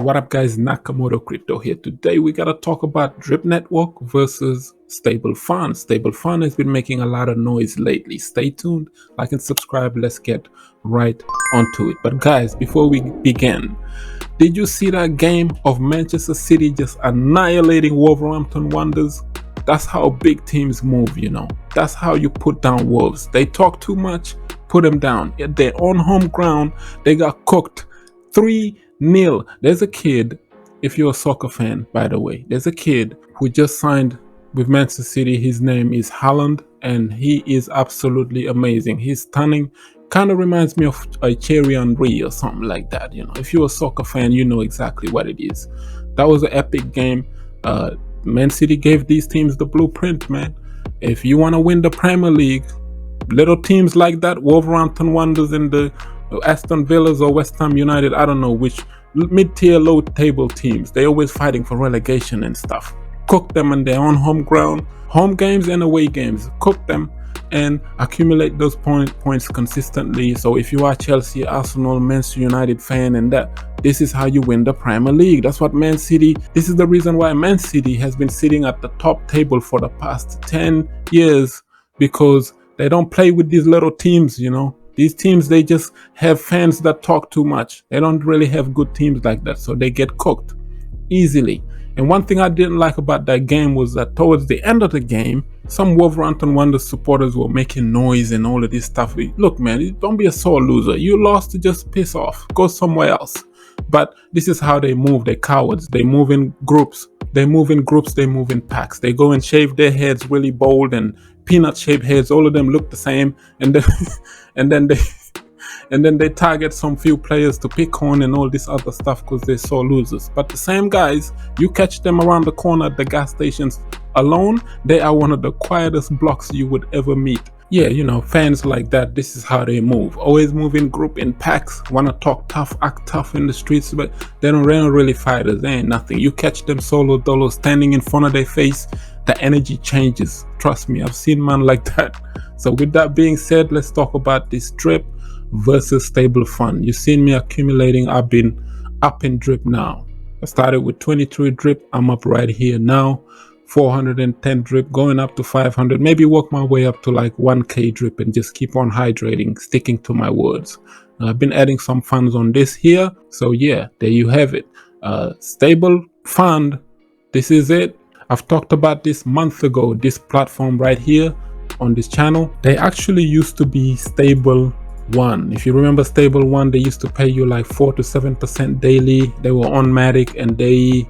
What up guys, Nakamoto Crypto here. Today we gotta talk about Drip Network versus Stablefunds. Stablefunds has been making a lot of noise lately. Stay tuned, like and subscribe. Let's get right onto it. But guys, before we begin, did you see that game of Manchester City just annihilating Wolverhampton Wanderers? That's how big teams move, you know. That's how you put down Wolves. They talk too much, put them down. At their own home ground, they got cooked 3-0. There's a kid, if you're a soccer fan, by the way, there's a kid who just signed with Manchester City. His name is Haaland, and he is absolutely amazing. He's stunning. Kind of reminds me of a Thierry Henry or something like that. You know, if you're a soccer fan, you know exactly what it is. That was an epic game. Man City gave these teams the blueprint, man. If you want to win the Premier League, little teams like that, Wolverhampton Wanderers and the Aston Villas or West Ham United, I don't know which mid-tier, low-table teams, they always fighting for relegation and stuff. Cook them on their own home ground, home games and away games. Cook them and accumulate those points consistently. So if you are Chelsea, Arsenal, Manchester United fan, and that, this is how you win the Premier League. That's what Man City, this is the reason why Man City has been sitting at the top table for the past 10 years, because they don't play with these little teams, you know. These teams, they just have fans that talk too much. They don't really have good teams like that, so they get cooked easily. And one thing I didn't like about that game was that towards the end of the game, some Wolverhampton Wanderers supporters were making noise and all of this stuff. Look, man, don't be a sore loser. You lost, to just piss off. Go somewhere else. But this is how they move. They're cowards. They move in groups. They move in groups. They move in packs. They go and shave their heads really bold and peanut-shaped heads. All of them look the same. And then they target some few players to pick on and all this other stuff because they're sore losers. But the same guys, you catch them around the corner at the gas stations alone, they are one of the quietest blocks you would ever meet. Yeah, you know, fans like that, this is how they move. Always move in group, in packs, want to talk tough, act tough in the streets, but they don't really fighters. They ain't nothing. You catch them solo dolo standing in front of their face, the energy changes. Trust me, I've seen man like that. So with that being said, let's talk about this Drip versus Stablefund. You've seen me accumulating. I've been up in Drip now. I started with 23 Drip. I'm up right here now. 410 Drip, going up to 500. Maybe work my way up to like 1k Drip and just keep on hydrating, sticking to my words. I've been adding some funds on this here. So yeah, there you have it. Stablefunds, this is it. I've talked about this months ago. This platform right here on this channel, they actually used to be Stablefunds. If you remember Stablefunds, they used to pay you like 4 to 7% daily. They were on Matic and they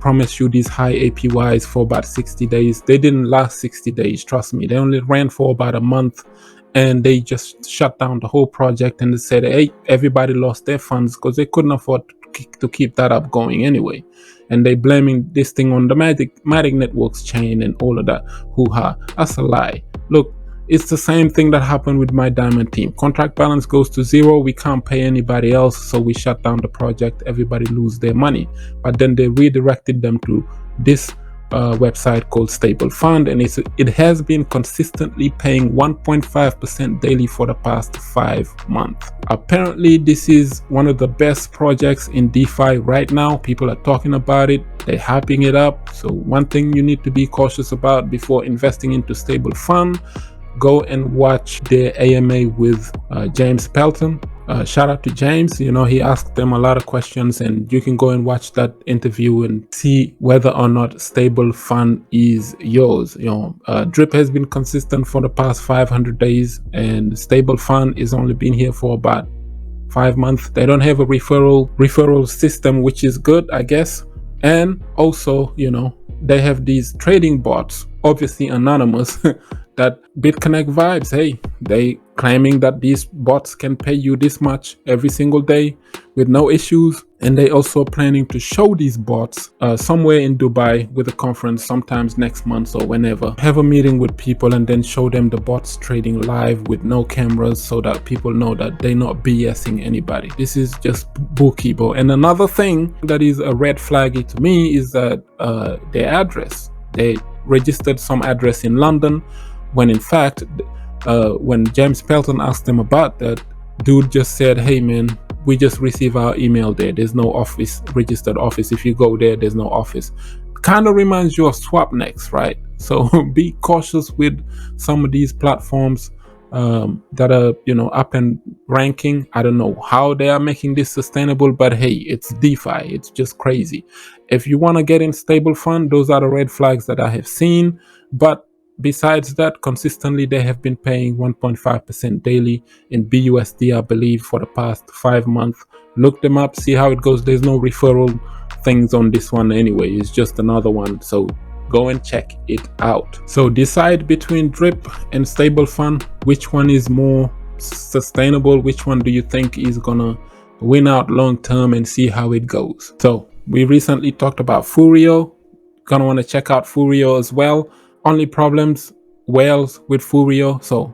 promised you these high APYs for about 60 days. They didn't last 60 days, trust me. They only ran for about a month and they just shut down the whole project and they said, hey, everybody lost their funds because they couldn't afford to keep that up going anyway. And they blaming this thing on the Matic Networks chain and all of that. Hoo-ha. That's a lie. Look, it's the same thing that happened with my diamond team. Contract balance goes to zero. We can't pay anybody else, so we shut down the project. Everybody lose their money. But then they redirected them to this website called Stablefunds, and it has been consistently paying 1.5% daily for the past 5 months. Apparently, this is one of the best projects in DeFi right now. People are talking about it. They're hyping it up. So one thing you need to be cautious about before investing into Stablefunds, go and watch their AMA with James Pelton. Shout out to James. You know, he asked them a lot of questions, and you can go and watch that interview and see whether or not Stablefunds is yours. You know, Drip has been consistent for the past 500 days, and Stablefunds is only been here for about 5 months. They don't have a referral system, which is good, I guess. And also, you know, they have these trading bots, obviously anonymous, that BitConnect vibes. Hey, they claiming that these bots can pay you this much every single day with no issues. And they also planning to show these bots somewhere in Dubai with a conference, sometimes next month or whenever. Have a meeting with people and then show them the bots trading live with no cameras so that people know that they're not BSing anybody. This is just bookkeeper. And another thing that is a red flaggy to me is that their address. They registered some address in London, when in fact, when James Pelton asked them about that, dude just said, hey man, we just receive our email there. There's no office, registered office. If you go there, there's no office. Kind of reminds you of Swapnex, right? So be cautious with some of these platforms that are, you know, up and ranking. I don't know how they are making this sustainable, but hey, it's DeFi. It's just crazy. If you want to get in Stablefunds, those are the red flags that I have seen. But besides that, consistently they have been paying 1.5% daily in BUSD, I believe, for the past 5 months. Look them up, see how it goes. There's no referral things on this one anyway. It's just another one, so go and check it out. So decide between drip and Stablefund. Which one is more sustainable? Which one do you think is gonna win out long term, and see how it goes. So we recently talked about Furio. Gonna want to check out Furio as well. Only problems, whales with Furio. So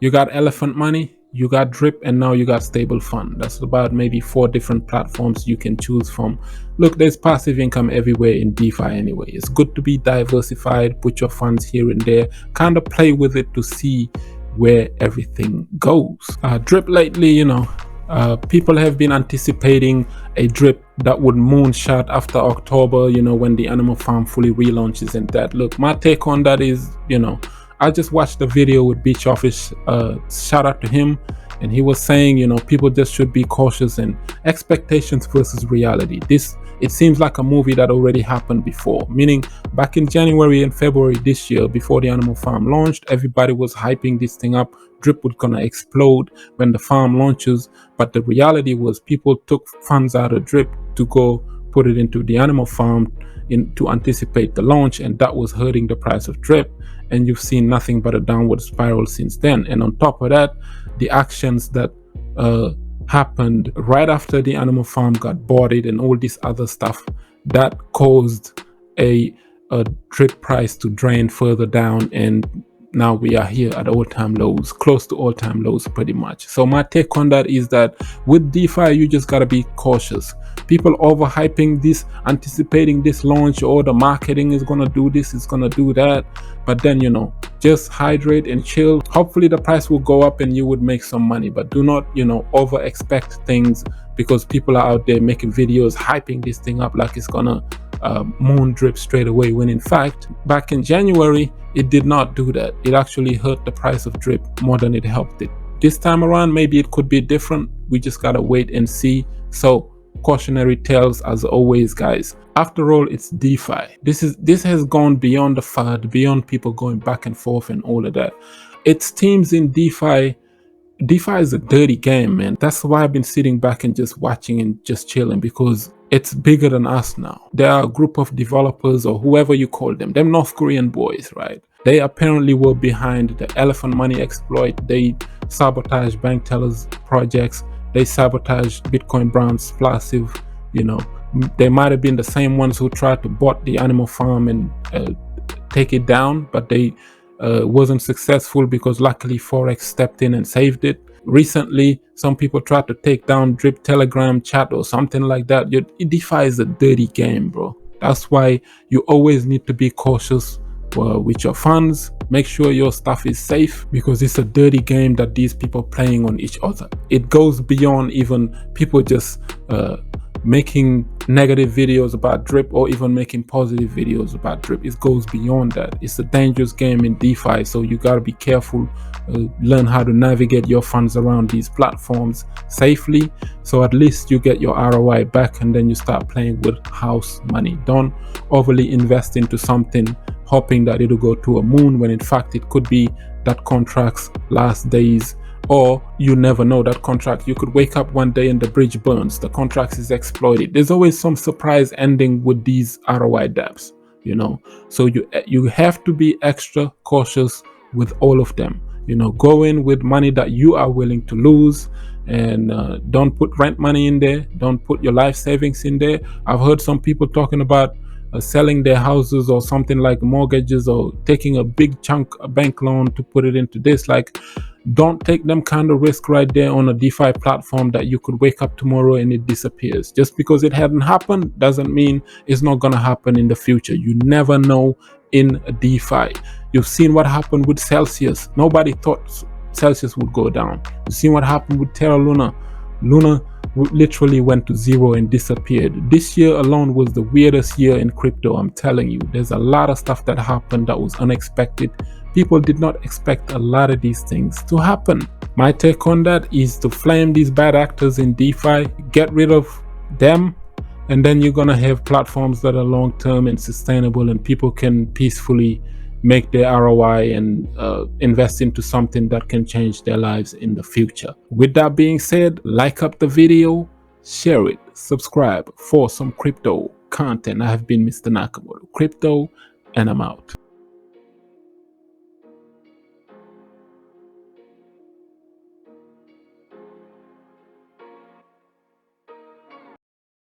you got elephant money, you got drip, and now you got Stablefunds. That's about maybe 4 different platforms you can choose from. Look, there's passive income everywhere in DeFi anyway. It's good to be diversified, put your funds here and there, kind of play with it to see where everything goes. Drip lately, you know, people have been anticipating a drip that would moonshot after October, you know, when the animal farm fully relaunches and that. Look, my take on that is, you know, I just watched the video with Beach Office, shout out to him, and he was saying, you know, people just should be cautious, and expectations versus reality. This, it seems like a movie that already happened before, meaning back in January and February this year, before the animal farm launched, everybody was hyping this thing up. Drip was gonna explode when the farm launches, but the reality was people took funds out of drip to go put it into the animal farm to anticipate the launch, and that was hurting the price of drip. And you've seen nothing but a downward spiral since then. And on top of that, the actions that happened right after the animal farm got boarded and all this other stuff, that caused a drip price to drain further down, and now we are here at all-time lows, close to all-time lows pretty much. So my take on that is that with DeFi, you just got to be cautious. People overhyping this, anticipating this launch, or the marketing is going to do this, it's going to do that. But then, you know, just hydrate and chill. Hopefully the price will go up and you would make some money, but do not, you know, over expect things, because people are out there making videos hyping this thing up like it's gonna moon drip straight away, when in fact back in January it did not do that. It actually hurt the price of drip more than it helped it. This time around maybe it could be different. We just gotta wait and see. So cautionary tales as always, guys. After all, it's DeFi. This has gone beyond the FUD, beyond people going back and forth and all of that. It's teams in DeFi. DeFi is a dirty game, man. That's why I've been sitting back and just watching and just chilling, because it's bigger than us now. There are a group of developers, or whoever you call them North Korean boys, right? They apparently were behind the elephant money exploit. They sabotaged bank tellers projects. They sabotaged Bitcoin Brown's Splasive. You know, they might have been the same ones who tried to bot the animal farm and take it down, but they wasn't successful because luckily forex stepped in and saved it. Recently, some people tried to take down Drip Telegram chat or something like that. DeFi is a dirty game, bro. That's why you always need to be cautious with your funds. Make sure your stuff is safe, because it's a dirty game that these people playing on each other. It goes beyond even people just making negative videos about drip, or even making positive videos about drip. It goes beyond that. It's a dangerous game in DeFi, so you got to be careful. Learn how to navigate your funds around these platforms safely, so at least you get your ROI back, and then you start playing with house money. Don't overly invest into something hoping that it'll go to a moon, when in fact it could be that contract's last days. Or you never know, that contract, you could wake up one day and the bridge burns, the contract is exploited. There's always some surprise ending with these ROI dApps, you know. So you have to be extra cautious with all of them. You know, go in with money that you are willing to lose, and don't put rent money in there. Don't put your life savings in there. I've heard some people talking about selling their houses or something like mortgages, or taking a big chunk, a bank loan to put it into this. Like, don't take them kind of risk right there on a DeFi platform that you could wake up tomorrow and it disappears. Just because it hadn't happened doesn't mean it's not going to happen in the future. You never know in a DeFi. You've seen what happened with Celsius. Nobody thought Celsius would go down. You've seen what happened with Terra Luna. Luna literally went to zero and disappeared. This year alone was the weirdest year in crypto. I'm telling you, there's a lot of stuff that happened that was unexpected. People did not expect a lot of these things to happen. My take on that is to flame these bad actors in DeFi, get rid of them, and then you're gonna have platforms that are long-term and sustainable, and people can peacefully make their ROI and invest into something that can change their lives in the future. With that being said, like up the video, share it, subscribe for some crypto content. I have been Mr. Nakamoto Crypto, and I'm out.